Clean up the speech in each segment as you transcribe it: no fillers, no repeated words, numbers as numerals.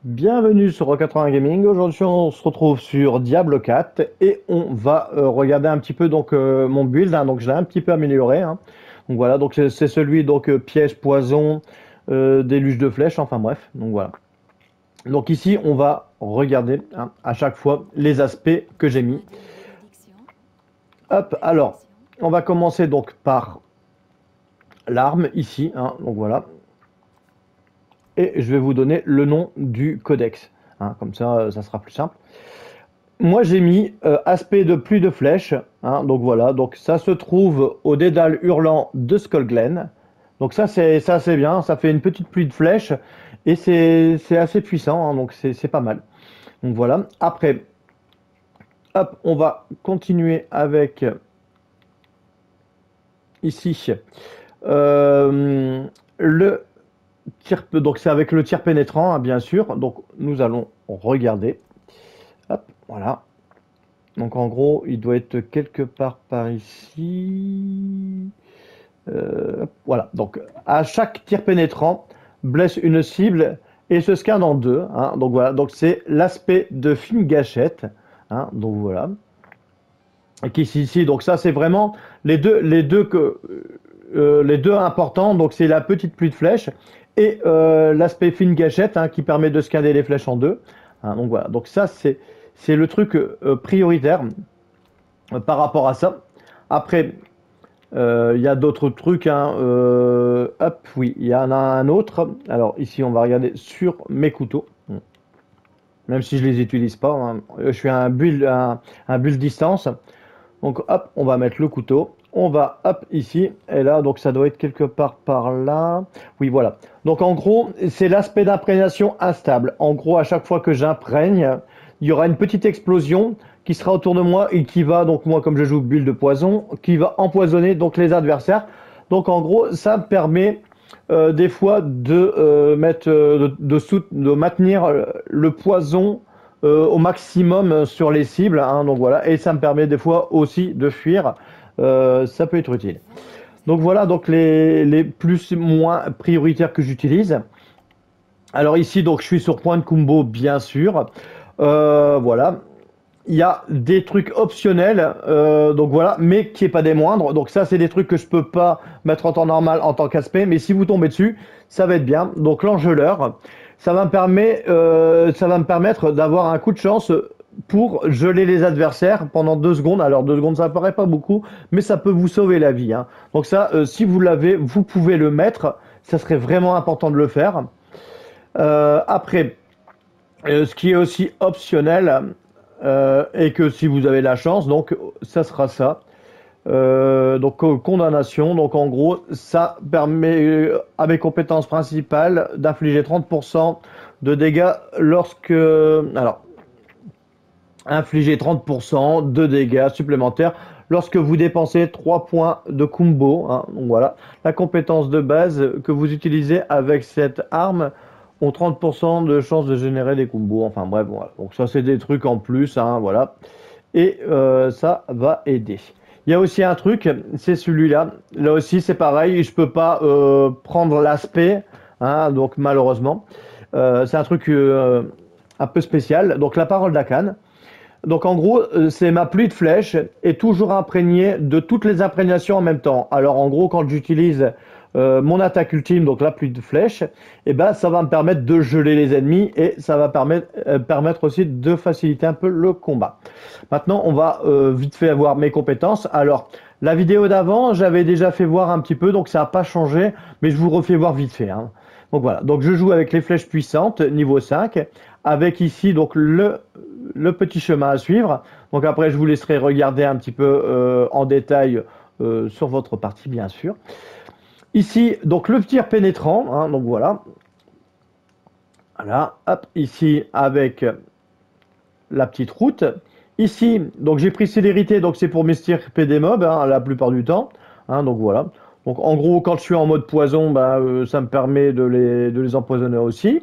Bienvenue sur Rock80 Gaming. Aujourd'hui, on se retrouve sur Diablo 4 et on va regarder un petit peu mon build. Donc, je l'ai un petit peu amélioré. Donc voilà, donc c'est celui piège, poison, déluge de flèches. Enfin bref, donc voilà. Donc ici, on va regarder à chaque fois les aspects que j'ai mis. Hop, alors, on va commencer donc par l'arme ici. Donc voilà, et je vais vous donner le nom du codex. Comme ça sera plus simple. Moi, j'ai mis aspect de pluie de flèches. Donc voilà, donc ça se trouve au dédale hurlant de Skullglen. Donc ça c'est bien, ça fait une petite pluie de flèches et c'est assez puissant, donc c'est pas mal. Donc voilà. Après, hop, on va continuer avec ici le tir. Donc c'est avec le tir pénétrant, bien sûr. Donc nous allons regarder. Hop, voilà. Donc en gros, il doit être quelque part par ici. Voilà. Donc à chaque tir pénétrant, blesse une cible et se scinde en deux. Donc voilà. Donc c'est l'aspect de film gâchette. Donc voilà. Et qui ici. Donc ça c'est vraiment les deux importants. Donc c'est la petite pluie de flèches et l'aspect film gâchette qui permet de scander les flèches en deux. Donc voilà. Donc ça c'est le truc prioritaire par rapport à ça. Après, il y a d'autres trucs. Hop, oui, il y en a un autre. Alors ici, on va regarder sur mes couteaux. Même si je les utilise pas. Je fais un build distance. Donc hop, on va mettre le couteau. On va hop ici. Et là, donc ça doit être quelque part par là. Oui, voilà. Donc en gros, c'est l'aspect d'imprégnation instable. En gros, à chaque fois que j'imprègne, il y aura une petite explosion qui sera autour de moi et qui va, donc moi comme je joue bulle de poison, qui va empoisonner donc les adversaires. Donc en gros, ça me permet des fois de maintenir le poison au maximum sur les cibles. Donc voilà, et ça me permet des fois aussi de fuir. Ça peut être utile. Donc voilà, donc les plus moins prioritaires que j'utilise. Alors ici, donc je suis sur point de combo, bien sûr. Voilà. Il y a des trucs optionnels, donc voilà, mais qui est pas des moindres. Donc ça, c'est des trucs que je peux pas mettre en temps normal en tant qu'aspect, mais si vous tombez dessus, ça va être bien. Donc l'engeleur, ça va me permettre d'avoir un coup de chance pour geler les adversaires pendant 2 secondes. Alors 2 secondes, ça paraît pas beaucoup, mais ça peut vous sauver la vie. Donc ça, si vous l'avez, vous pouvez le mettre. Ça serait vraiment important de le faire. Après, ce qui est aussi optionnel, et que si vous avez la chance, donc ça sera ça. Donc condamnation, donc en gros, ça permet à mes compétences principales d'infliger 30% de dégâts lorsque... Alors, infliger 30% de dégâts supplémentaires lorsque vous dépensez 3 points de combo. Donc voilà, la compétence de base que vous utilisez avec cette arme ont 30% de chance de générer des combos. Enfin bref, voilà. Donc ça c'est des trucs en plus, voilà. Et ça va aider. Il y a aussi un truc, c'est celui-là. Là aussi c'est pareil, je peux pas prendre l'aspect, donc malheureusement. C'est un truc un peu spécial. Donc la parole d'Akan. Donc en gros, c'est ma pluie de flèches est toujours imprégnée de toutes les imprégnations en même temps. Alors en gros, quand j'utilise mon attaque ultime, donc la pluie de flèches, eh ben, ça va me permettre de geler les ennemis et ça va permettre aussi de faciliter un peu le combat. Maintenant, on va vite fait voir mes compétences. Alors, la vidéo d'avant, j'avais déjà fait voir un petit peu, donc ça n'a pas changé, mais je vous refais voir vite fait. Donc voilà, donc je joue avec les flèches puissantes, niveau 5, avec ici donc le petit chemin à suivre. Donc après, je vous laisserai regarder un petit peu en détail sur votre partie, bien sûr. Ici, donc le tir pénétrant, donc voilà. Voilà, hop, ici avec la petite route. Ici, donc j'ai pris célérité, donc c'est pour m'estirper des mobs, la plupart du temps. Donc voilà. Donc en gros, quand je suis en mode poison, ça me permet de les empoisonner aussi.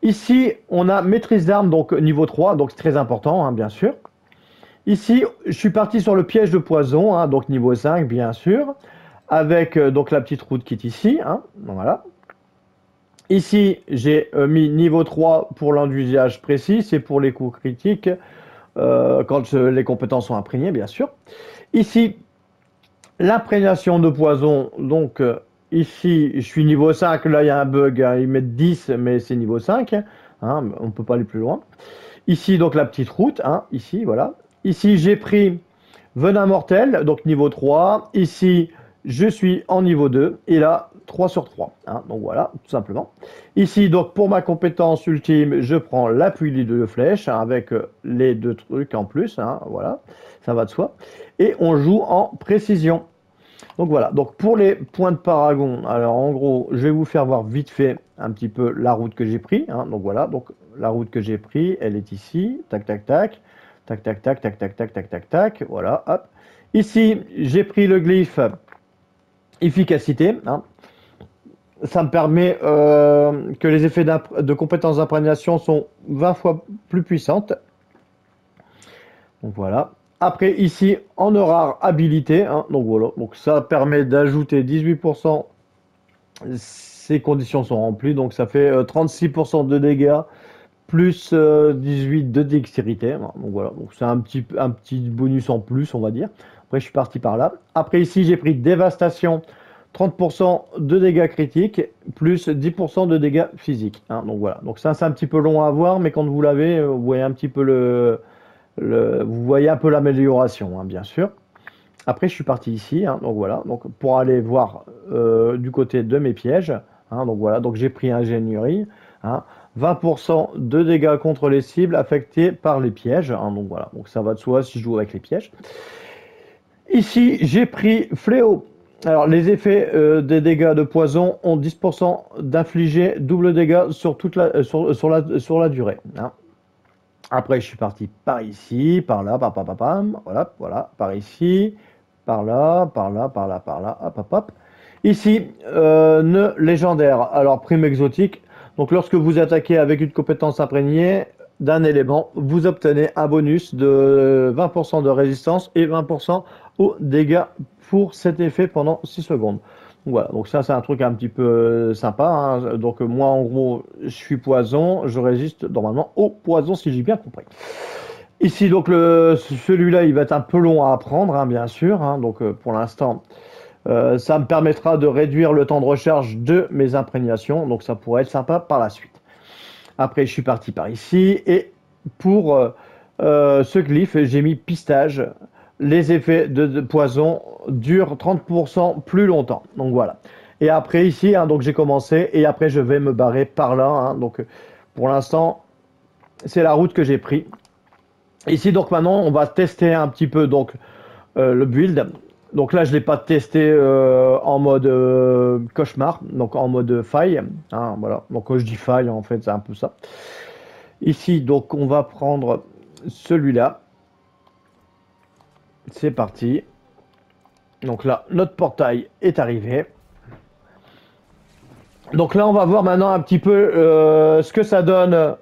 Ici, on a maîtrise d'armes, donc niveau 3, donc c'est très important, bien sûr. Ici, je suis parti sur le piège de poison, donc niveau 5, bien sûr, avec donc la petite route qui est ici. Voilà. Ici, j'ai mis niveau 3 pour l'enduisage précis, c'est pour les coups critiques, quand les compétences sont imprégnées, bien sûr. Ici, l'imprégnation de poison, donc ici, je suis niveau 5, là il y a un bug, hein, ils mettent 10, mais c'est niveau 5, hein, on ne peut pas aller plus loin. Ici, donc la petite route, hein, ici, voilà. Ici, j'ai pris venin mortel, donc niveau 3. Ici, je suis en niveau 2. Et là, 3 sur 3. Hein, donc voilà, tout simplement. Ici, donc pour ma compétence ultime, je prends l'appui de flèche hein, avec les deux trucs en plus. Hein, voilà, ça va de soi. Et on joue en précision. Donc voilà, donc pour les points de paragon, alors en gros, je vais vous faire voir vite fait un petit peu la route que j'ai pris. Hein, donc voilà, donc la route que j'ai pris, elle est ici, tac tac tac, tac tac tac tac tac tac tac tac tac, voilà, hop. Ici, j'ai pris le glyphe efficacité. Hein. Ça me permet que les effets de compétences d'imprégnation sont 20 fois plus puissantes. Donc voilà. Après, ici, en rare habilité. Hein, donc voilà. Donc ça permet d'ajouter 18%. Ces conditions sont remplies. Donc ça fait 36% de dégâts plus 18 de dextérité. Hein, donc voilà. Donc c'est un petit bonus en plus, on va dire. Après, je suis parti par là. Après, ici, j'ai pris dévastation. 30% de dégâts critiques plus 10% de dégâts physiques. Hein, donc voilà. Donc ça, c'est un petit peu long à voir, mais quand vous l'avez, vous voyez un petit peu vous voyez un peu l'amélioration, hein, bien sûr. Après, je suis parti ici, hein, donc voilà, donc pour aller voir du côté de mes pièges. Hein, donc voilà, donc j'ai pris ingénierie. Hein, 20% de dégâts contre les cibles affectées par les pièges. Hein, donc voilà, donc ça va de soi si je joue avec les pièges. Ici, j'ai pris fléau. Alors, les effets des dégâts de poison ont 10% d'infliger double dégâts sur, sur la durée. Hein. Après, je suis parti par ici, par là, voilà, voilà, par ici, par là, par là, par là, par là, hop, hop, hop. Ici, nœud légendaire, alors prime exotique. Donc, lorsque vous attaquez avec une compétence imprégnée d'un élément, vous obtenez un bonus de 20% de résistance et 20% aux dégâts pour cet effet pendant 6 secondes. Voilà, donc ça c'est un truc un petit peu sympa. Hein. Donc moi en gros je suis poison, je résiste normalement au poison si j'ai bien compris. Ici donc celui-là il va être un peu long à apprendre hein, bien sûr. Hein. Donc pour l'instant ça me permettra de réduire le temps de recharge de mes imprégnations. Donc ça pourrait être sympa par la suite. Après je suis parti par ici et pour ce glyphe j'ai mis pistage. Les effets de poison durent 30% plus longtemps. Donc voilà. Et après ici, hein, donc j'ai commencé et après je vais me barrer par là. Hein, donc pour l'instant, c'est la route que j'ai pris. Ici donc maintenant, on va tester un petit peu donc le build. Donc là, je l'ai pas testé en mode cauchemar, donc en mode faille. Hein, voilà. Donc quand je dis faille, en fait, c'est un peu ça. Ici, donc on va prendre celui-là. C'est parti. Donc là, notre portail est arrivé. Donc là, on va voir maintenant un petit peu ce que ça donne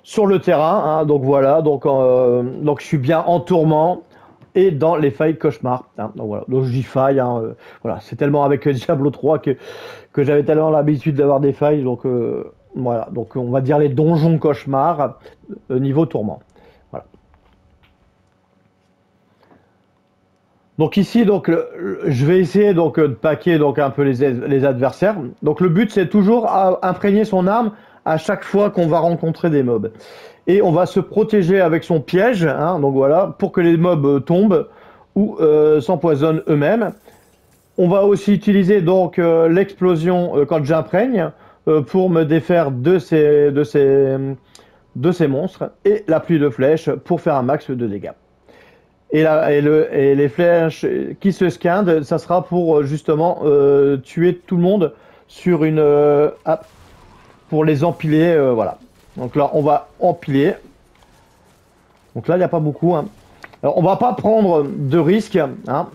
sur le terrain. Hein. Donc voilà, donc je suis bien en tourment et dans les failles cauchemar. Hein. Donc voilà, donc je dis failles. Hein, voilà, c'est tellement avec Diablo 3 que j'avais tellement l'habitude d'avoir des failles. Donc voilà, donc on va dire les donjons cauchemar niveau tourment. Voilà. Donc ici, donc, je vais essayer donc, de paquer donc, un peu les adversaires. Donc le but, c'est toujours à imprégner son arme à chaque fois qu'on va rencontrer des mobs. Et on va se protéger avec son piège, hein, donc voilà, pour que les mobs tombent ou s'empoisonnent eux-mêmes. On va aussi utiliser donc l'explosion quand j'imprègne pour me défaire de ces monstres et la pluie de flèches pour faire un max de dégâts. Et les flèches qui se scindent, ça sera pour justement tuer tout le monde sur une... pour les empiler, voilà. Donc là, on va empiler. Donc là, il n'y a pas beaucoup. Hein. Alors, on va pas prendre de risques hein,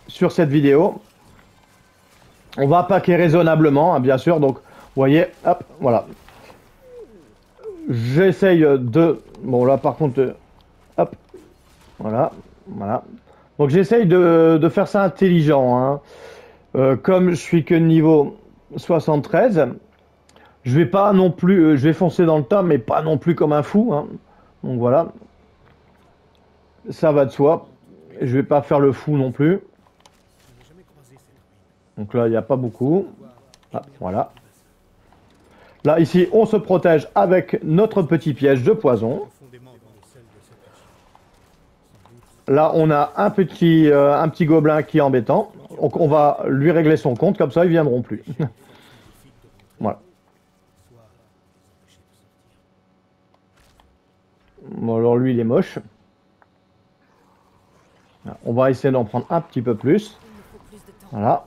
sur cette vidéo. On va paquer raisonnablement, hein, bien sûr. Donc, vous voyez, hop, voilà. J'essaye de... Bon, là, par contre, hop, voilà, voilà. Donc j'essaye de faire ça intelligent. Hein. Comme je suis que niveau 73. Je vais pas non plus, je vais foncer dans le tas, mais pas non plus comme un fou, hein. Donc voilà, ça va de soi. Je vais pas faire le fou non plus. Donc là, il n'y a pas beaucoup. Ah, voilà. Là, ici, on se protège avec notre petit piège de poison. Là, on a un petit gobelin qui est embêtant. Donc, on va lui régler son compte, comme ça, ils viendront plus. Voilà. Bon, alors lui, il est moche. On va essayer d'en prendre un petit peu plus. Voilà.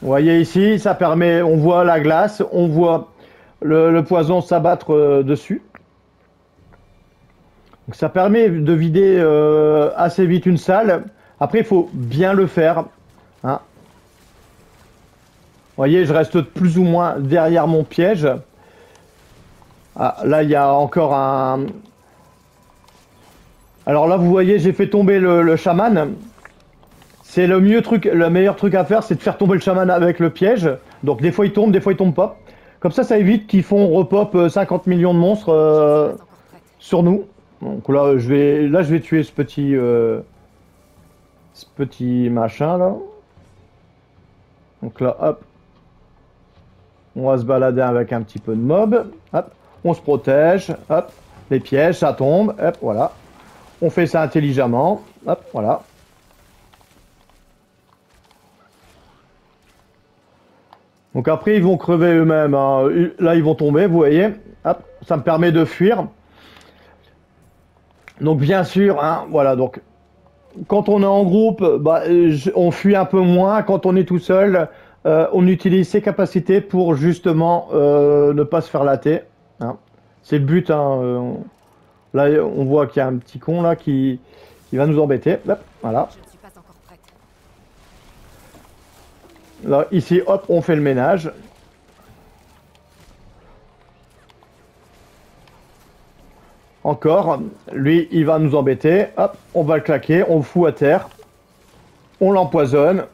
Vous voyez ici, ça permet, on voit la glace, on voit le poison s'abattre dessus. Donc ça permet de vider assez vite une salle. Après, il faut bien le faire, hein. Vous voyez, je reste plus ou moins derrière mon piège. Ah, là, il y a encore un... Alors là, vous voyez, j'ai fait tomber le chaman. C'est le meilleur truc à faire, c'est de faire tomber le chaman avec le piège. Donc des fois il tombe, des fois il tombe pas. Comme ça évite qu'ils font repop 50 millions de monstres sur nous. Donc là, je vais tuer ce petit machin là. Donc là, hop, on va se balader avec un petit peu de mob. Hop, on se protège. Hop, les pièges, ça tombe. Hop, voilà. On fait ça intelligemment. Hop, voilà. Donc après, ils vont crever eux-mêmes, hein. Là, ils vont tomber, vous voyez. Hop, ça me permet de fuir. Donc bien sûr, hein, voilà. Donc quand on est en groupe, bah, on fuit un peu moins. Quand on est tout seul, on utilise ses capacités pour justement ne pas se faire latter, hein. C'est le but, hein. Là, on voit qu'il y a un petit con là qui va nous embêter. Hop, voilà. Là, ici, hop, on fait le ménage. Encore, lui, il va nous embêter. Hop, on va le claquer, on le fout à terre. On l'empoisonne.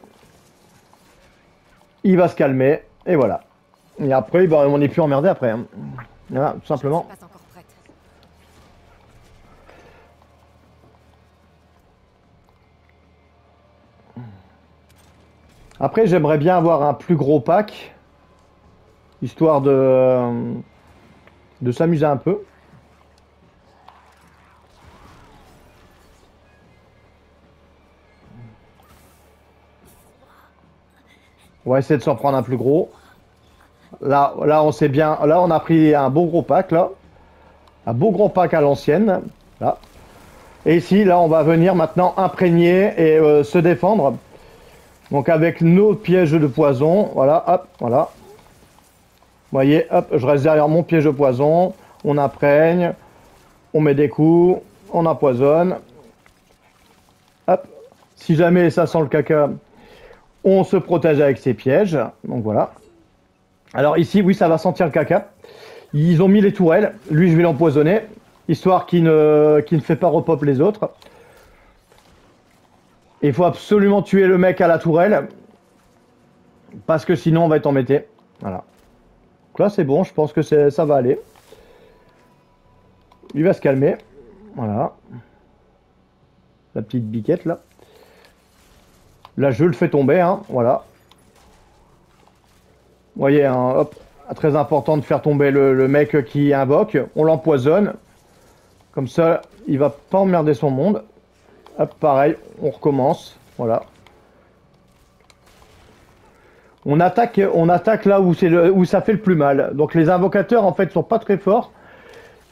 Il va se calmer, et voilà. Et après, bah, on n'est plus emmerdé après, hein. Voilà, tout simplement. Après, j'aimerais bien avoir un plus gros pack, histoire de s'amuser un peu. On va essayer de s'en prendre un plus gros. Là, on sait bien. Là, on a pris un beau gros pack, là. Un beau gros pack à l'ancienne. Là. Et ici, là, on va venir maintenant imprégner et se défendre. Donc, avec nos pièges de poison. Voilà, hop, voilà. Vous voyez, hop, je reste derrière mon piège de poison. On imprègne. On met des coups. On empoisonne. Hop. Si jamais ça sent le caca, on se protège avec ses pièges. Donc, voilà. Alors ici, oui, ça va sentir le caca. Ils ont mis les tourelles. Lui, je vais l'empoisonner, histoire qu'il ne fait pas repop les autres. Il faut absolument tuer le mec à la tourelle, parce que sinon, on va être embêté. Voilà. Donc là, c'est bon, je pense que ça va aller. Il va se calmer. Voilà. La petite biquette, là. Là, je le fais tomber, hein. Voilà. Vous voyez, hein, hop, très important de faire tomber le mec qui invoque. On l'empoisonne. Comme ça, il va pas emmerder son monde. Hop, pareil, on recommence. Voilà. On attaque là où ça fait le plus mal. Donc les invocateurs, en fait, sont pas très forts.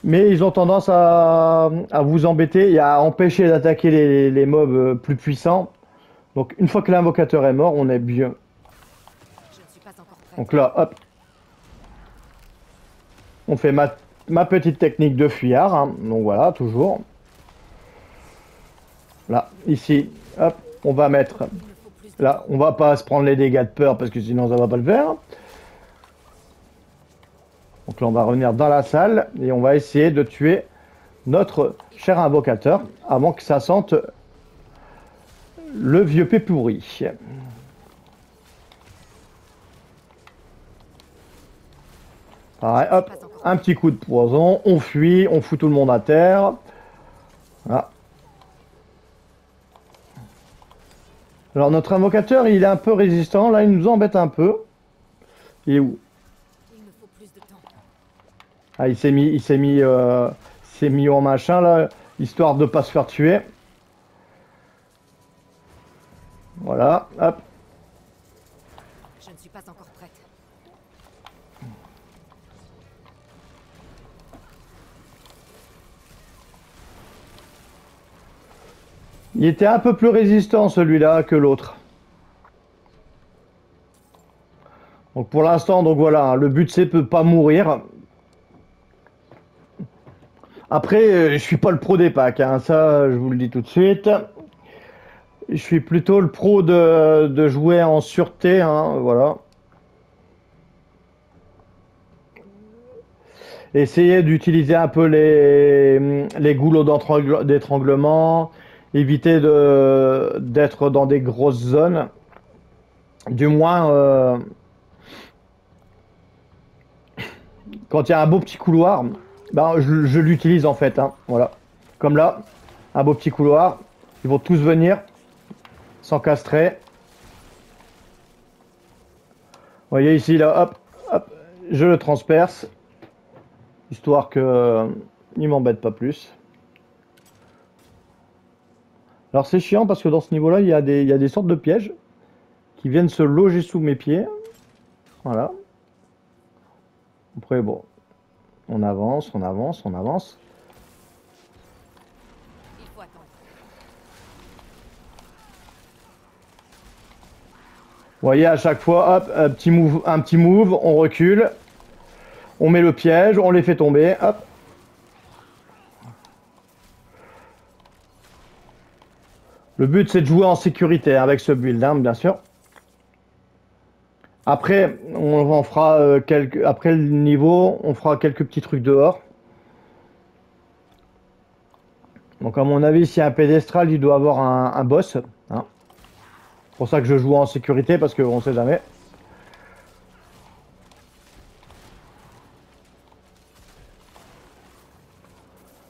Mais ils ont tendance à vous embêter et à empêcher d'attaquer les mobs plus puissants. Donc une fois que l'invocateur est mort, on est bien. Donc là, hop. On fait ma petite technique de fuyard, hein. Donc voilà, toujours. Là, ici, hop, on va mettre... Là, on va pas se prendre les dégâts de peur parce que sinon ça va pas le faire. Donc là, on va revenir dans la salle et on va essayer de tuer notre cher invocateur avant que ça sente Le vieux Pépourri. Pareil, hop, un petit coup de poison, on fuit, on fout tout le monde à terre. Voilà. Alors notre invocateur, il est un peu résistant, là il nous embête un peu. Il est où? Ah, il s'est mis en machin là, histoire de pas se faire tuer. Voilà, hop. Je ne suis pas encore prête. Il était un peu plus résistant celui-là que l'autre. Donc pour l'instant, donc voilà, le but c'est de pas mourir. Après, je suis pas le pro des packs, hein, ça je vous le dis tout de suite. Je suis plutôt le pro de jouer en sûreté, hein, voilà. Essayer d'utiliser un peu les goulots d'étranglement, éviter d'être dans des grosses zones. Du moins, quand il y a un beau petit couloir, ben, je l'utilise en fait, hein, voilà. Comme là, un beau petit couloir, ils vont tous venir s'encastrer. Vous voyez ici, là, hop, hop, je le transperce, histoire que il m'embête pas plus. Alors c'est chiant parce que dans ce niveau-là, il y a des sortes de pièges qui viennent se loger sous mes pieds. Voilà. Après, bon, on avance, on avance, on avance. Il faut attendre. Vous voyez, à chaque fois, hop, un petit move, on recule, on met le piège, on les fait tomber, hop. Le but, c'est de jouer en sécurité avec ce build, hein, bien sûr. Après, on fera après le niveau, on fera quelques petits trucs dehors. Donc à mon avis, s'il y a un pédestral, il doit avoir un boss. Hein. C'est pour ça que je joue en sécurité, parce qu'on ne sait jamais.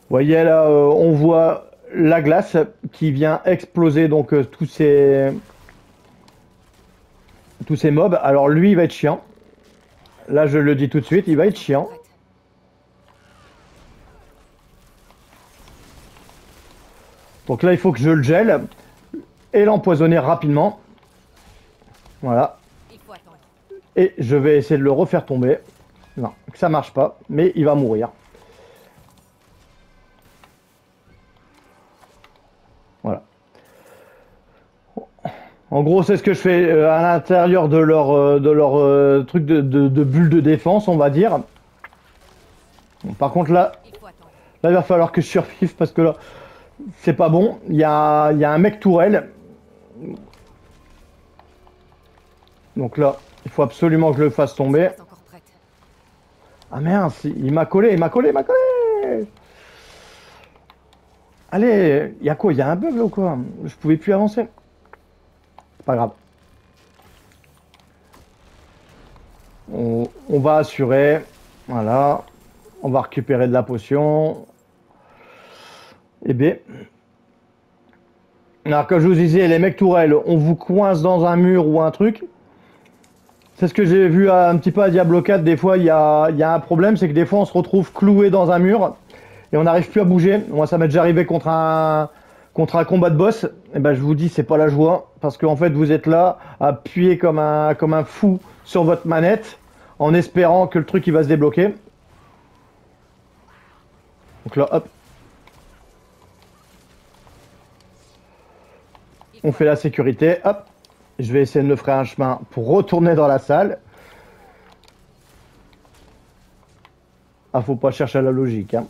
Vous voyez là, on voit la glace qui vient exploser donc tous ces mobs. Alors lui, il va être chiant. Là, je le dis tout de suite, il va être chiant. Donc là, il faut que je le gèle et l'empoisonner rapidement. Voilà. Et je vais essayer de le refaire tomber. Non, ça marche pas, mais il va mourir. Voilà. En gros, c'est ce que je fais à l'intérieur de leur truc de bulle de défense, on va dire. Bon, par contre, là, il va falloir que je survive parce que là, c'est pas bon. Il y a un mec tourelle. Donc là, il faut absolument que je le fasse tomber. Ah merde, il m'a collé, il m'a collé, il m'a collé. Allez, il y a quoi? Il y a un bug là ou quoi? Je pouvais plus avancer. C'est pas grave. On va assurer. Voilà. On va récupérer de la potion. Et bien. Alors, comme je vous disais, les mecs tourelles, on vous coince dans un mur ou un truc. C'est ce que j'ai vu un petit peu à Diablo 4. Des fois, il y a un problème, c'est que des fois, on se retrouve cloué dans un mur et on n'arrive plus à bouger. Moi, ça m'est déjà arrivé contre un combat de boss. Et ben, je vous dis, c'est pas la joie parce qu'en fait, vous êtes là à appuyer comme un fou sur votre manette en espérant que le truc il va se débloquer. Donc là, hop. On fait la sécurité, hop. Je vais essayer de me faire un chemin pour retourner dans la salle. Ah, faut pas chercher la logique. Hein.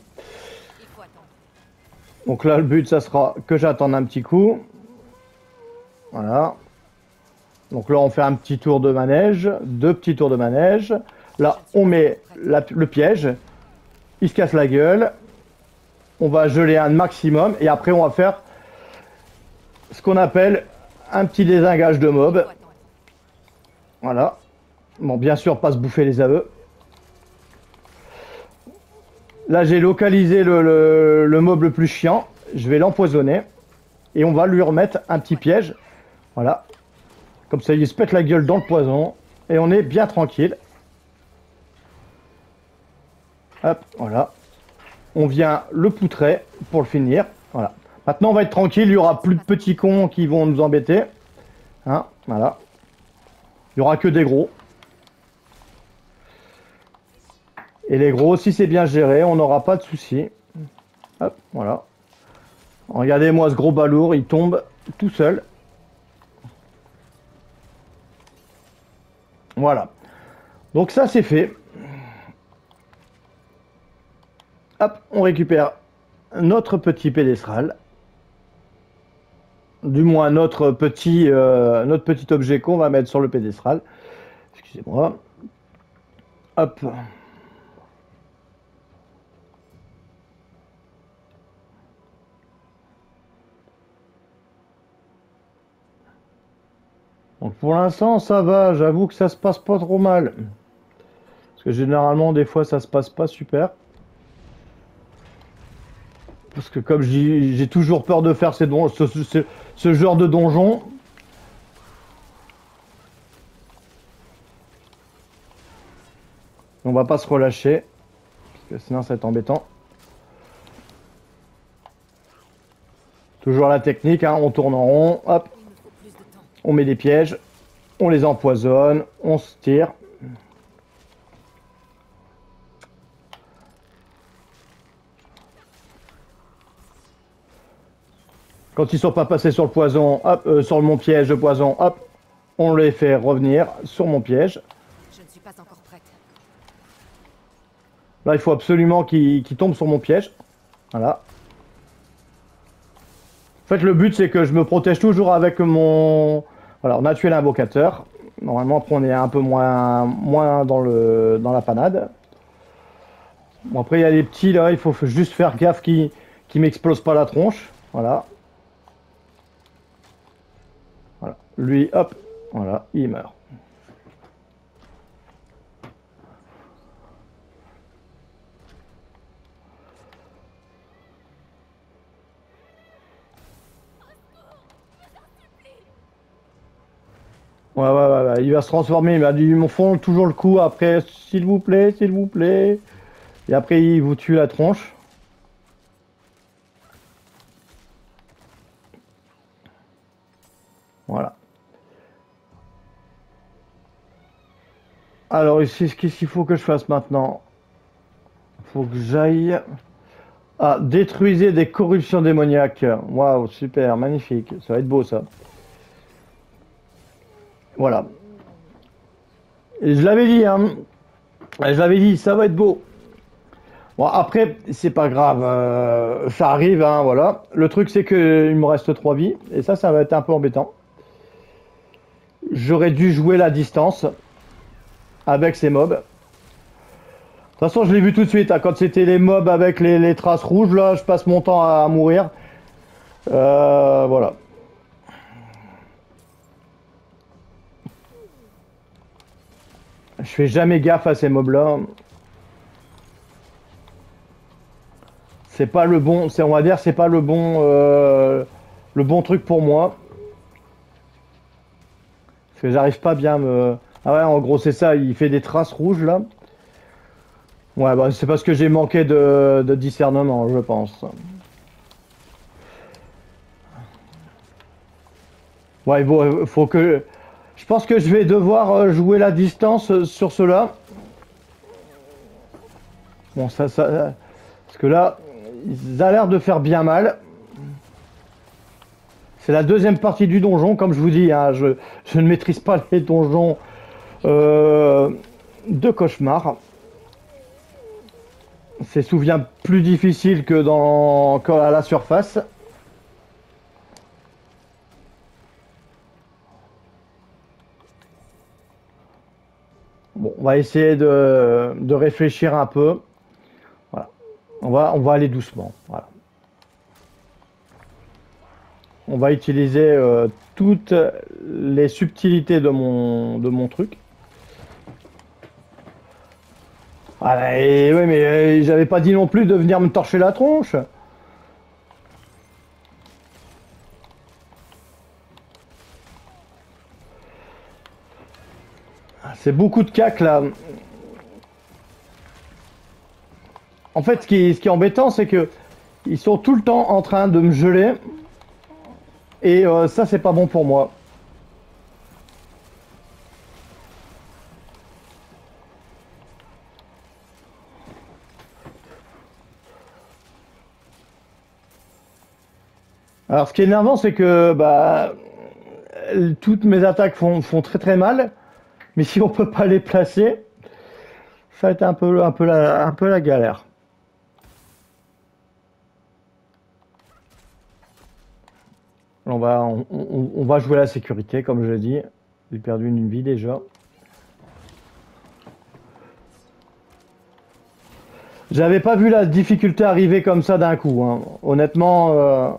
Donc là, le but, ça sera que j'attende un petit coup. Voilà. Donc là, on fait un petit tour de manège, 2 petits tours de manège. Là, on met le piège. Il se casse la gueule. On va geler un maximum. Et après, on va faire ce qu'on appelle un petit désengage de mob. Faut attendre. Voilà. Bon, bien sûr, pas se bouffer les aveux. Là, j'ai localisé le mob le plus chiant. Je vais l'empoisonner. Et on va lui remettre un petit piège. Voilà. Comme ça, il se pète la gueule dans le poison. Et on est bien tranquille. Hop, voilà. On vient le poutrer pour le finir. Voilà. Maintenant, on va être tranquille. Il n'y aura plus de petits cons qui vont nous embêter. Hein, voilà. Il n'y aura que des gros. Et les gros, si c'est bien géré, on n'aura pas de soucis. Hop, voilà. Regardez-moi ce gros balourd, il tombe tout seul. Voilà. Donc ça, c'est fait. Hop, on récupère notre petit pédestral. Du moins notre petit objet qu'on va mettre sur le pédestral. Excusez-moi. Hop. Donc pour l'instant ça va, j'avoue que ça se passe pas trop mal. Parce que généralement des fois ça se passe pas super. Parce que comme j'ai toujours peur de faire ce genre de donjon. On va pas se relâcher. Parce que sinon ça va être embêtant. Toujours la technique, hein, on tourne en rond, hop, Il me faut plus de temps. on met des pièges, on les empoisonne, on se tire. Quand ils sont pas passés sur le poison, hop, sur mon piège de poison, hop, on les fait revenir sur mon piège. Je ne suis pas encore prête. Là, il faut absolument qu'ils tombent sur mon piège. Voilà. En fait, le but, c'est que je me protège toujours avec mon... Voilà, on a tué l'invocateur. Normalement, après, on est un peu moins dans la panade. Bon, après, il y a les petits, là, il faut juste faire gaffe qu'ils m'explosent pas la tronche. Voilà. Voilà. Lui, hop, voilà, il meurt. Ouais, il va se transformer, ils me font toujours le coup après, s'il vous plaît, s'il vous plaît. Et après, il vous tue la tronche. Voilà. Alors ici, qu'est-ce qu'il faut que je fasse maintenant? Il faut que j'aille... Ah, détruisez des corruptions démoniaques. Waouh, super, magnifique. Ça va être beau, ça. Voilà. Et je l'avais dit, hein. Je l'avais dit, ça va être beau. Bon, après, c'est pas grave. Ça arrive, hein, voilà. Le truc, c'est qu'il me reste 3 vies. Et ça va être un peu embêtant. J'aurais dû jouer la distance avec ces mobs. De toute façon, je l'ai vu tout de suite, hein, quand c'était les mobs avec les traces rouges, là, je passe mon temps à mourir. Voilà. Je fais jamais gaffe à ces mobs-là. C'est pas le bon, on va dire, c'est pas le bon truc pour moi. Parce que j'arrive pas bien à me... Ah ouais, en gros, c'est ça, il fait des traces rouges, là. Ouais, bah, c'est parce que j'ai manqué de discernement, je pense. Ouais, faut que... Je pense que je vais devoir jouer la distance sur cela. Bon, parce que là, ils ont l'air de faire bien mal. C'est la deuxième partie du donjon, comme je vous dis, hein, je ne maîtrise pas les donjons de cauchemar. C'est souvent plus difficile que à la surface. Bon, on va essayer de réfléchir un peu. Voilà. On va aller doucement. Voilà. On va utiliser toutes les subtilités de mon truc. Ah, et ouais, mais j'avais pas dit non plus de venir me torcher la tronche. C'est beaucoup de cac là. En fait, ce qui est embêtant, c'est que ils sont tout le temps en train de me geler. Et ça, c'est pas bon pour moi. Alors, ce qui est énervant, c'est que bah, toutes mes attaques font très très mal. Mais si on peut pas les placer, ça va être un peu la galère. On va jouer la sécurité, comme je l'ai dit. J'ai perdu une vie déjà. J'avais pas vu la difficulté arriver comme ça d'un coup, hein. Honnêtement,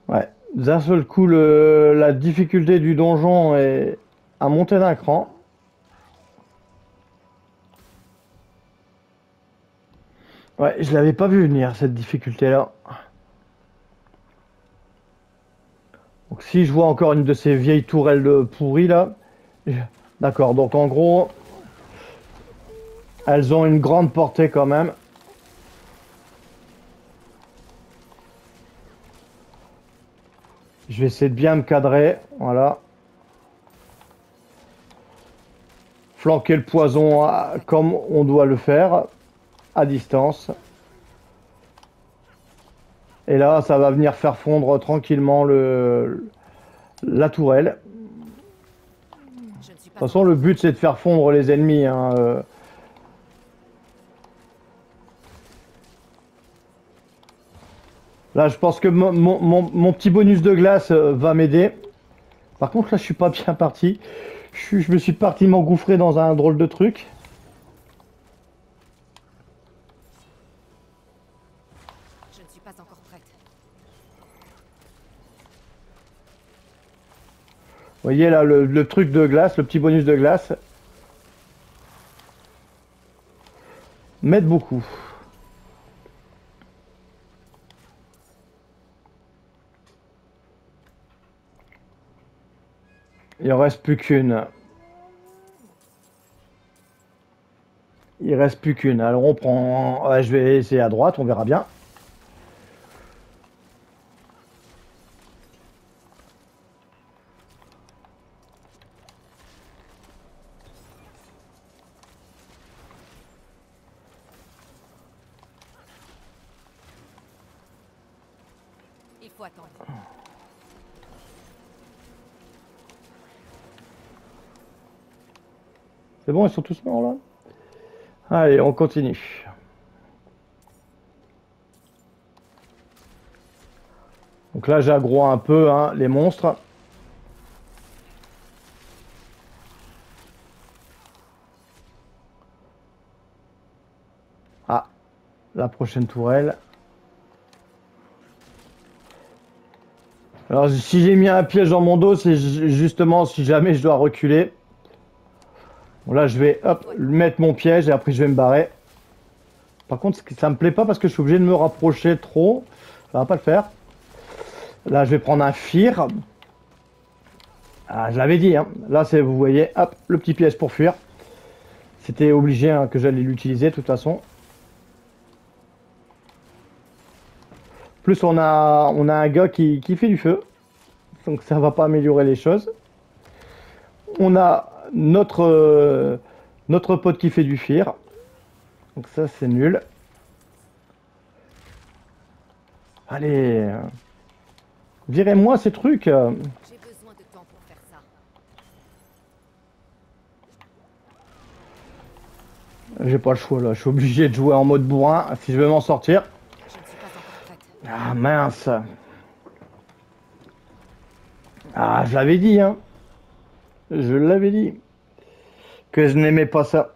ouais. D'un seul coup, la difficulté du donjon est à monter d'un cran. Ouais, je l'avais pas vu venir, cette difficulté-là. Donc si je vois encore une de ces vieilles tourelles pourries là. D'accord, donc en gros, elles ont une grande portée quand même. Je vais essayer de bien me cadrer, voilà. Flanquer le poison comme on doit le faire, à distance. Et là, ça va venir faire fondre tranquillement la tourelle. Je ne suis De toute pas façon, encore le but, c'est de faire fondre les ennemis, hein. Là, je pense que mon petit bonus de glace va m'aider. Par contre, là, je suis pas bien parti. Je me suis parti m'engouffrer dans un drôle de truc. Je ne suis pas encore prête. Vous voyez là, le truc de glace, le petit bonus de glace. M'aide beaucoup. Il en reste plus qu'une. Il reste plus qu'une. Alors on prend... Ouais, je vais essayer à droite, on verra bien. Il faut attendre. C'est bon, ils sont tous morts là? Allez, on continue. Donc là, j'aggro un peu hein, les monstres. Ah, la prochaine tourelle. Alors, si j'ai mis un piège dans mon dos, c'est justement si jamais je dois reculer. Bon, là, je vais hop, mettre mon piège et après je vais me barrer. Par contre, ça me plaît pas parce que je suis obligé de me rapprocher trop. Ça va pas le faire. Là, je vais prendre un fear. Ah, je l'avais dit, hein. Là, c'est, vous voyez, hop, le petit piège pour fuir. C'était obligé hein, que j'allais l'utiliser de toute façon. Plus, on a un gars qui fait du feu. Donc, ça va pas améliorer les choses. On a notre pote qui fait du fear. Donc, ça, c'est nul. Allez. Virez-moi ces trucs. J'ai besoin de temps pour faire ça. J'ai pas le choix là, je suis obligé de jouer en mode bourrin si je veux m'en sortir. Je ne suis pas encore prête. Ah mince. Ah, je l'avais dit, hein. Je l'avais dit. Que je n'aimais pas ça.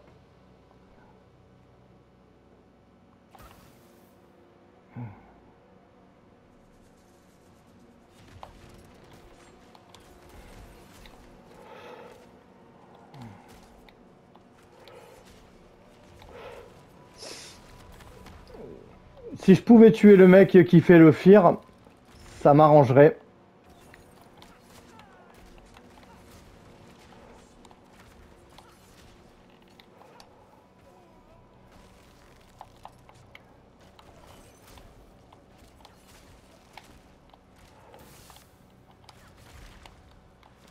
Si je pouvais tuer le mec qui fait le fear, ça m'arrangerait.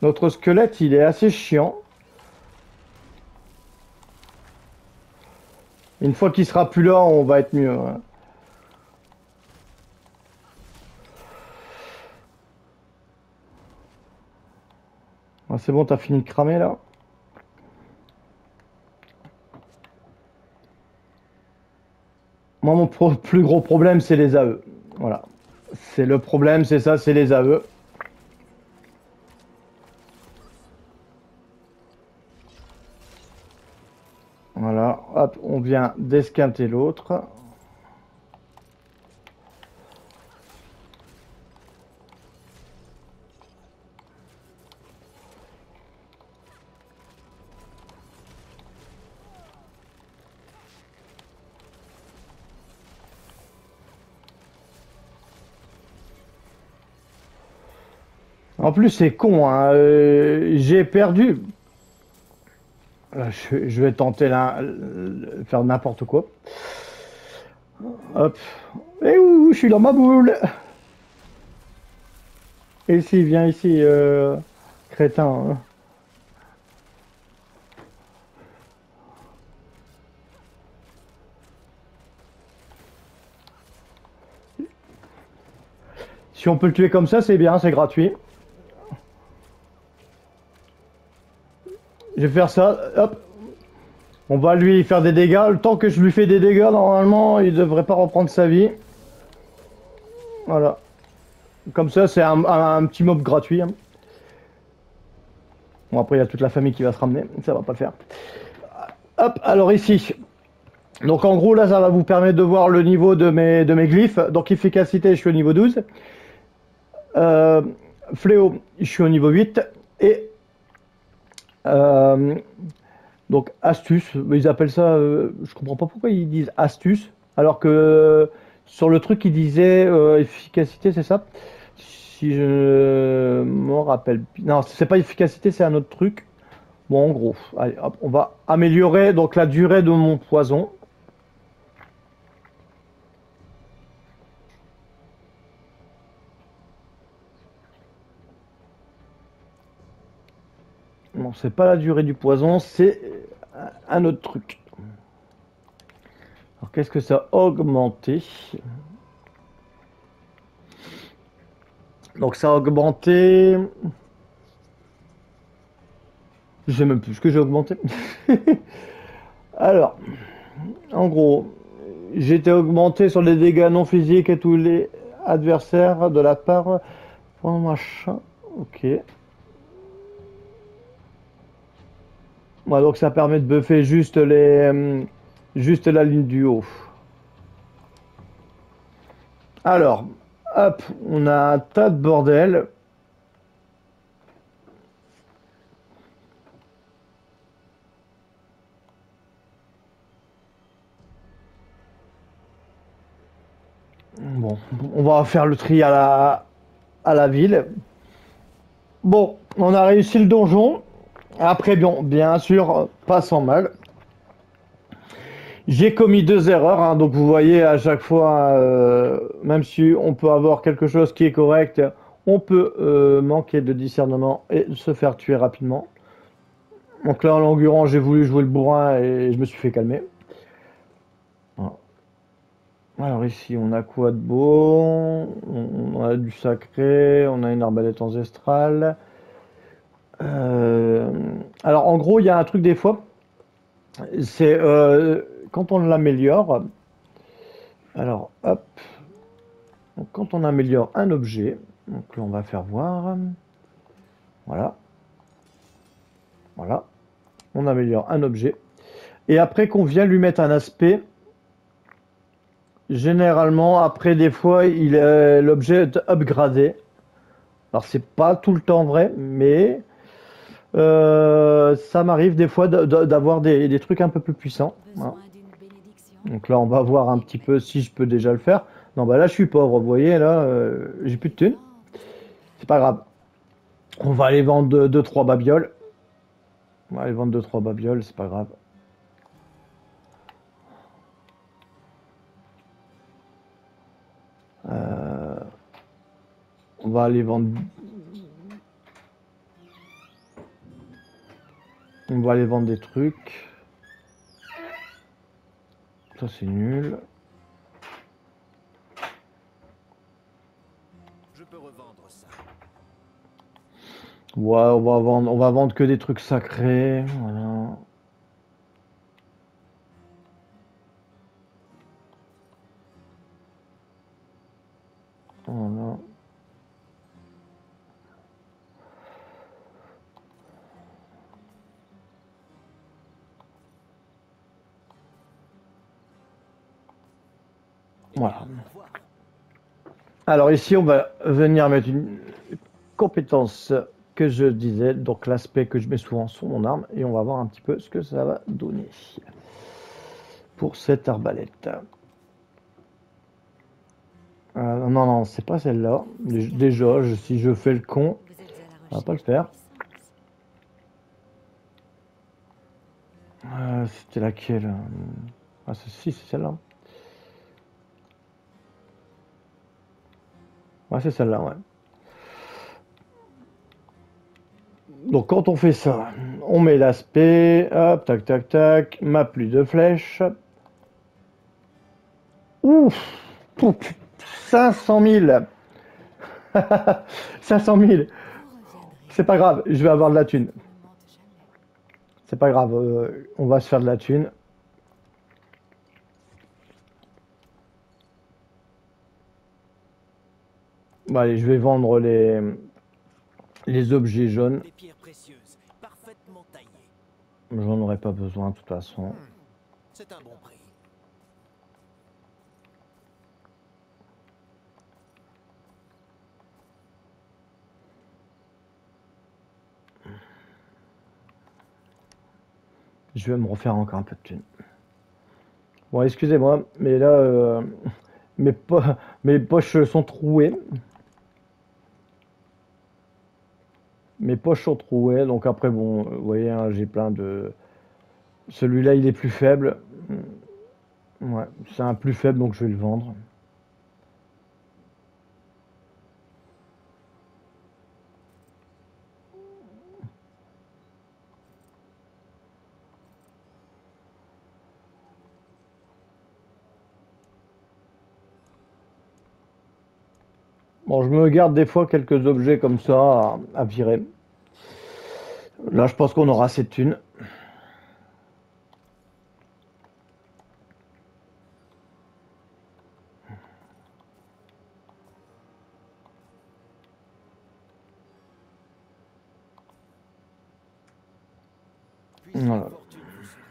Notre squelette, il est assez chiant. Une fois qu'il sera plus là, on va être mieux, hein. Ah, c'est bon, t'as fini de cramer là. Moi, mon plus gros problème, c'est les AE. Voilà. C'est le problème, c'est ça, c'est les AE. Voilà, hop, on vient d'esquinter l'autre. En plus, c'est con, hein. J'ai perdu. Je vais tenter là, faire n'importe quoi. Hop. Et où je suis dans ma boule. Et ici, viens ici, crétin, hein. Si on peut le tuer comme ça, c'est bien, c'est gratuit. Je vais faire ça, hop. On va lui faire des dégâts. Le temps que je lui fais des dégâts, normalement, il devrait pas reprendre sa vie. Voilà. Comme ça, c'est un petit mob gratuit, hein. Bon, après, il y a toute la famille qui va se ramener. Ça va pas le faire. Hop, alors ici. Donc, en gros, là, ça va vous permettre de voir le niveau de mes glyphes. Donc, efficacité, je suis au niveau 12. Fléau, je suis au niveau 8. Et... donc, astuce. Ils appellent ça... je comprends pas pourquoi ils disent astuce. Alors que sur le truc, ils disaient efficacité, c'est ça? Si je m'en rappelle. Non, c'est pas efficacité, c'est un autre truc. Bon, en gros, allez, hop, on va améliorer donc la durée de mon poison. Non, c'est pas la durée du poison, c'est un autre truc. Alors, qu'est-ce que ça a augmenté? Donc, ça a augmenté. Je sais même plus ce que j'ai augmenté. Alors, en gros, j'ai été augmenté sur les dégâts non physiques et tous les adversaires de la part. Pour machin. Ok. Ouais, donc ça permet de buffer juste juste la ligne du haut. Alors, hop, on a un tas de bordel. Bon, on va faire le tri à la ville. Bon, on a réussi le donjon. Après, bien sûr, pas sans mal. J'ai commis 2 erreurs, hein, donc vous voyez à chaque fois, même si on peut avoir quelque chose qui est correct, on peut manquer de discernement et se faire tuer rapidement. Donc là, en l'occurrence, j'ai voulu jouer le bourrin et je me suis fait calmer. Voilà. Alors ici, on a quoi de beau? On a du sacré, on a une arbalète ancestrale. Euh, Alors en gros, il y a un truc des fois, c'est quand on l'améliore. Alors hop, donc, quand on améliore un objet, donc là on va faire voir. Voilà, voilà. On améliore un objet. Et après qu'on vient lui mettre un aspect, généralement, après des fois, l'objet est upgradé. Alors c'est pas tout le temps vrai, mais ça m'arrive des fois d'avoir des trucs un peu plus puissants. Voilà. Besoin d'une bénédiction? Donc là, on va voir un petit peu si je peux déjà le faire. Non, bah là, je suis pauvre, vous voyez, là, j'ai plus de thunes. Oh, tu peux le C'est faire. pas grave. On va aller vendre 2-3 babioles. On va aller vendre 2-3 babioles, c'est pas grave. Euh, on va aller vendre. On va aller vendre des trucs. Ça, c'est nul. Je peux revendre ça. Ouais, on va vendre que des trucs sacrés. Voilà. Voilà. Eh Voilà. bien, au revoir. Alors ici, on va venir mettre une compétence que je disais, donc l'aspect que je mets souvent sur mon arme, et on va voir un petit peu ce que ça va donner pour cette arbalète. Non, non, c'est pas celle-là. Déjà, si je fais le con, Vous êtes à la ça va pas le recherche de faire. puissance. C'était laquelle? Ah, si, c'est celle-là. Ouais, c'est celle-là, ouais. Donc quand on fait ça, on met l'aspect, hop, tac, tac, tac, ma pluie de flèches. Ouf, pouf, 500 000. 500 000. Vous reviendrez. C'est pas grave, je vais avoir de la thune. Ne mentent jamais. C'est pas grave, on va se faire de la thune. Bon, allez, je vais vendre les objets jaunes. Des pierres précieuses, parfaitement taillées. J'en aurai pas besoin de toute façon. C'est un bon prix. Je vais me refaire encore un peu de thune. Bon, excusez-moi, mais là, mes poches sont trouées. Mes poches sont trouées, donc après, bon, vous voyez, hein, j'ai plein de... Celui-là, il est plus faible. Ouais, c'est un plus faible, donc je vais le vendre. Bon, je me garde des fois quelques objets comme ça à virer. Là, je pense qu'on aura assez de thunes. Puisse la Voilà. fortune vous sourire.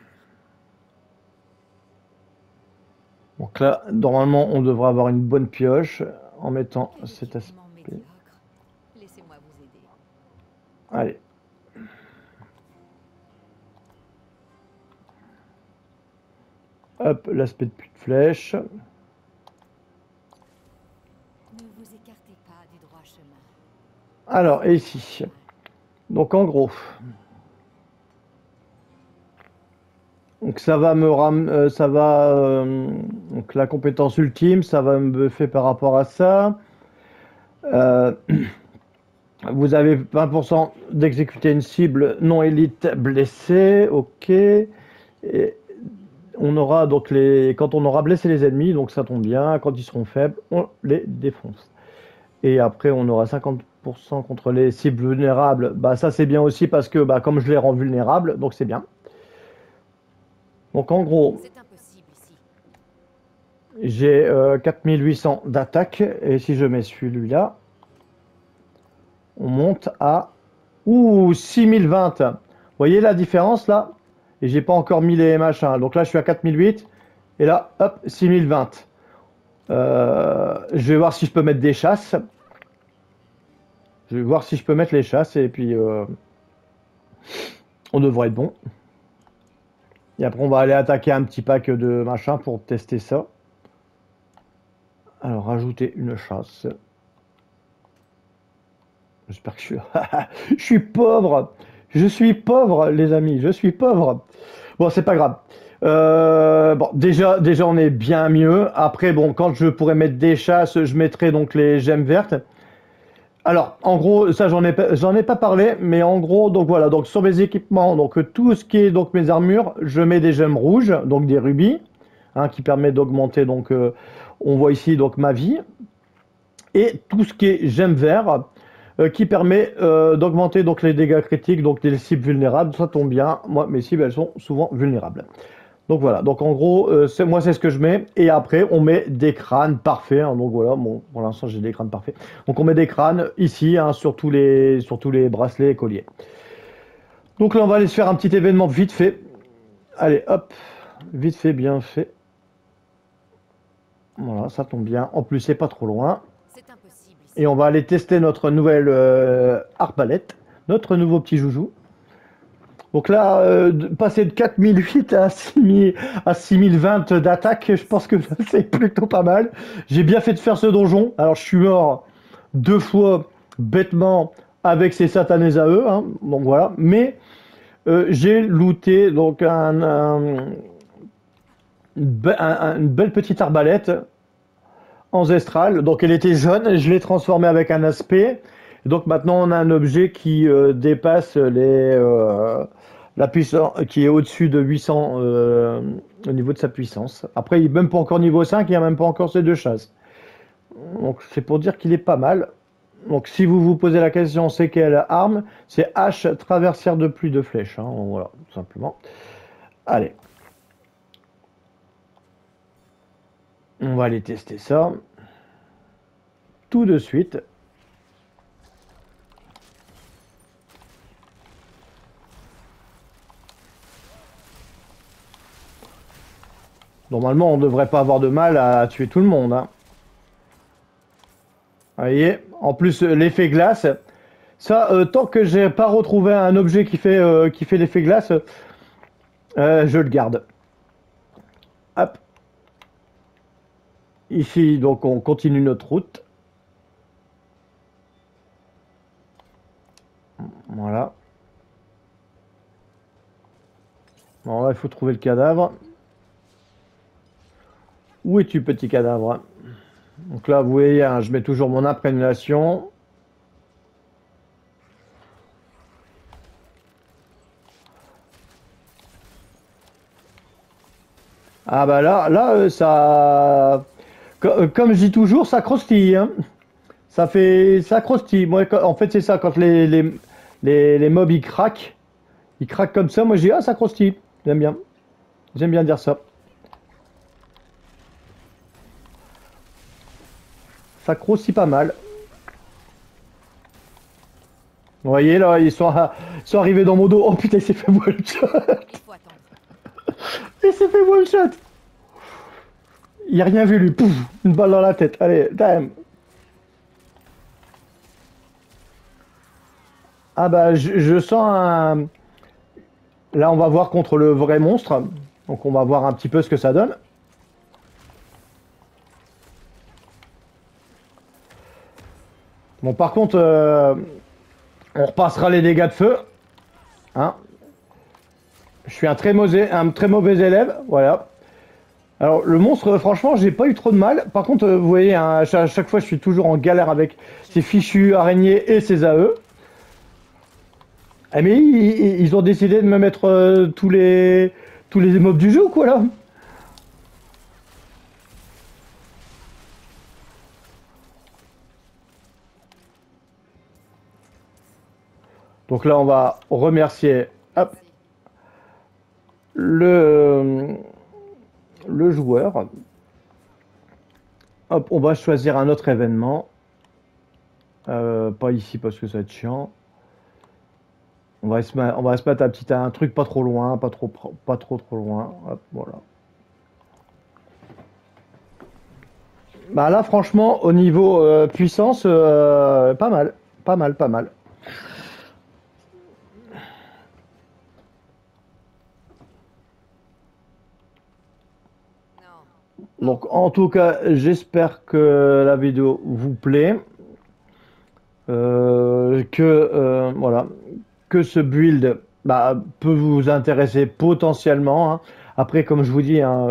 Donc là, normalement, on devrait avoir une bonne pioche en mettant Quel cet aspect. équipement médiocre. Laissez-moi vous aider. Allez. Hop, l'aspect de puits de flèche. Ne vous écartez pas du droit chemin. Alors, et ici. Donc en gros, donc ça va me ça va donc la compétence ultime, ça va me buffer par rapport à ça. Euh, Vous avez 20% d'exécuter une cible non élite blessée, ok. Et on aura donc quand on aura blessé les ennemis, donc ça tombe bien, quand ils seront faibles, on les défonce. Et après, on aura 50% contre les cibles vulnérables. Bah, ça, c'est bien aussi parce que, bah, comme je les rends vulnérables, donc c'est bien. Donc, en gros, C'est impossible ici. j'ai 4800 d'attaque. Et si je mets celui-là, on monte à 6020. Vous voyez la différence là? Et j'ai pas encore mis les machins. Donc là, je suis à 4008. Et là, hop, 6020. Je vais voir si je peux mettre des chasses. Je vais voir si je peux mettre les chasses et puis on devrait être bon. Et après on va aller attaquer un petit pack de machin pour tester ça. Alors rajouter une chasse. J'espère que je suis... je suis pauvre. Je suis pauvre les amis, je suis pauvre. Bon c'est pas grave. Bon déjà on est bien mieux. Après bon quand je pourrais mettre des chasses, je mettrai donc les gemmes vertes. Alors, en gros, ça j'en ai pas parlé, mais en gros, donc voilà, donc sur mes équipements, donc tout ce qui est donc mes armures, je mets des gemmes rouges, donc des rubis, hein, qui permet d'augmenter donc, on voit ici donc ma vie, et tout ce qui est gemmes verts, qui permet d'augmenter donc les dégâts critiques, donc des cibles vulnérables. Ça tombe bien, moi mes cibles elles sont souvent vulnérables. Donc voilà, donc en gros, moi c'est ce que je mets, et après on met des crânes parfaits, hein, donc voilà, bon, pour l'instant j'ai des crânes parfaits. Donc on met des crânes ici, hein, sur tous les bracelets et colliers. Donc là on va aller se faire un petit événement vite fait. Allez, hop, vite fait, bien fait. Voilà, ça tombe bien, en plus c'est pas trop loin. C'est impossible ici. Et on va aller tester notre nouvelle arbalète, notre nouveau petit joujou. Donc là, passer de 4008 à 6020 d'attaque, je pense que c'est plutôt pas mal. J'ai bien fait de faire ce donjon. Alors je suis mort 2 fois bêtement avec ces satanés à eux, hein. Donc voilà. Mais j'ai looté donc une belle petite arbalète ancestrale. Donc elle était jaune, je l'ai transformée avec un aspect. Donc maintenant on a un objet qui dépasse la puissance, qui est au-dessus de 800 au niveau de sa puissance. Après il n'est même pas encore niveau 5, il n'y a même pas encore ses 2 chasses. Donc c'est pour dire qu'il est pas mal. Donc si vous vous posez la question c'est quelle arme, c'est hache traversière de pluie de flèches, hein. Voilà, tout simplement. Allez. On va aller tester ça tout de suite. Normalement, on ne devrait pas avoir de mal à tuer tout le monde, hein. Vous voyez, en plus, l'effet glace, ça, tant que j'ai pas retrouvé un objet qui fait l'effet glace, je le garde. Hop. Ici, donc, on continue notre route. Voilà. Bon, là, il faut trouver le cadavre. Où es-tu, petit cadavre? Donc là, vous voyez, hein, je mets toujours mon imprégnation. Ah bah là, ça... Comme je dis toujours, ça croustille, hein. Ça croustille. Moi, en fait, c'est ça, quand les mobs, ils craquent comme ça, moi, je dis, ah, ça croustille. J'aime bien. J'aime bien dire ça. Ça croustille pas mal. Vous voyez, là, ils sont arrivés dans mon dos. Oh putain, il s'est fait one shot. Il faut attendre. Il s'est fait one shot. Il a rien vu, lui. Pouf, une balle dans la tête. Allez, damn. Ah bah, je sens un... Là, on va voir contre le vrai monstre. Donc, on va voir un petit peu ce que ça donne. Bon, par contre, on repassera les dégâts de feu. Hein. Je suis un très mauvais élève. Voilà. Alors, le monstre, franchement, j'ai pas eu trop de mal. Par contre, vous voyez, hein, à chaque fois, je suis toujours en galère avec ces fichus araignées et ces AE. Ah, mais ils ont décidé de me mettre tous les mobs du jeu, quoi, là. Donc là, on va remercier hop, le joueur. Hop, on va choisir un autre événement. Pas ici parce que ça va être chiant. On va se mettre un truc pas trop loin, pas trop loin. Hop, voilà. Bah là, franchement, au niveau puissance, pas mal, pas mal, pas mal. Non. Donc, en tout cas, j'espère que la vidéo vous plaît, voilà, que ce build peut vous intéresser potentiellement, hein. Après, comme je vous dis, hein,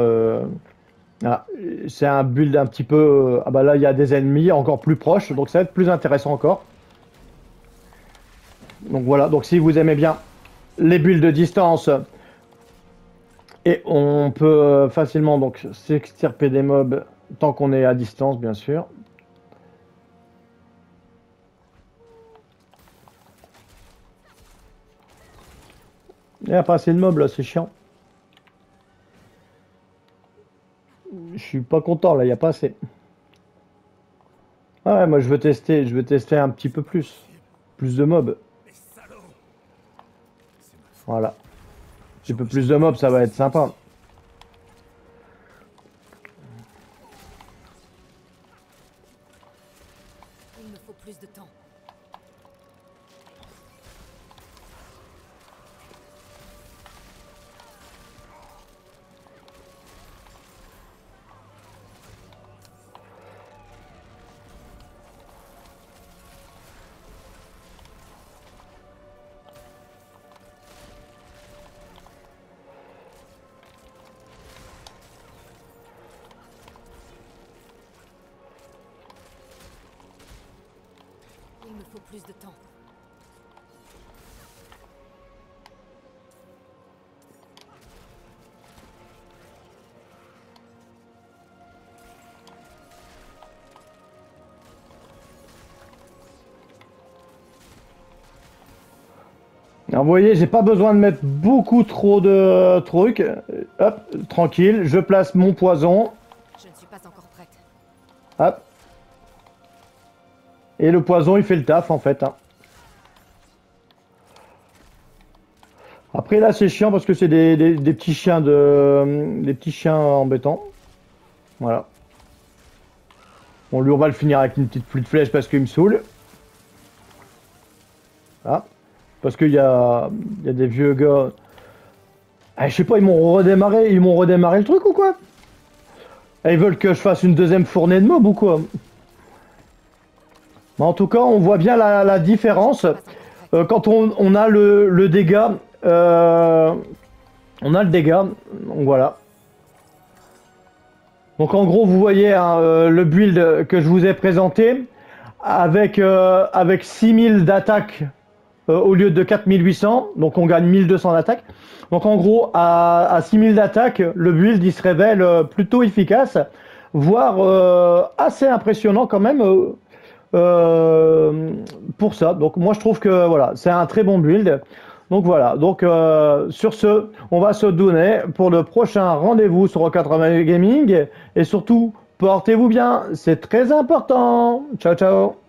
voilà, c'est un build un petit peu. Ah bah là, il y a des ennemis encore plus proches, donc ça va être plus intéressant encore. Donc voilà, donc si vous aimez bien les builds de distance, et on peut facilement donc s'extirper des mobs tant qu'on est à distance, bien sûr. Il n'y a pas assez de mobs là, c'est chiant. Je suis pas content là, il n'y a pas assez. Ah ouais, moi je veux tester un petit peu plus. Plus de mobs. Voilà. Un petit peu plus de mobs, ça va être sympa. Il me faut plus de temps. Il me faut plus de temps. Alors, vous voyez, j'ai pas besoin de mettre beaucoup trop de trucs. Hop, tranquille, je place mon poison. Je ne suis pas encore prête. Hop. Et le poison, il fait le taf en fait, hein. Après là, c'est chiant parce que c'est des petits chiens des petits chiens embêtants. Voilà. Bon, lui, on va le finir avec une petite pluie de flèches parce qu'il me saoule. Voilà. Parce qu'il y a des vieux gars. Ah, je sais pas, ils m'ont redémarré le truc ou quoi? Ah, ils veulent que je fasse une deuxième fournée de mobs ou quoi? Mais en tout cas, on voit bien la différence. Quand on a le dégât, on a le dégât, donc voilà. Donc en gros, vous voyez hein, le build que je vous ai présenté avec 6000 d'attaque au lieu de 4800, donc on gagne 1200 d'attaque. Donc en gros, à 6000 d'attaque, le build il se révèle plutôt efficace, voire assez impressionnant quand même pour ça. Donc moi je trouve que voilà, c'est un très bon build. Donc voilà, donc sur ce, on va se donner pour le prochain rendez-vous sur Rock80 Gaming et surtout, portez-vous bien, c'est très important. Ciao ciao.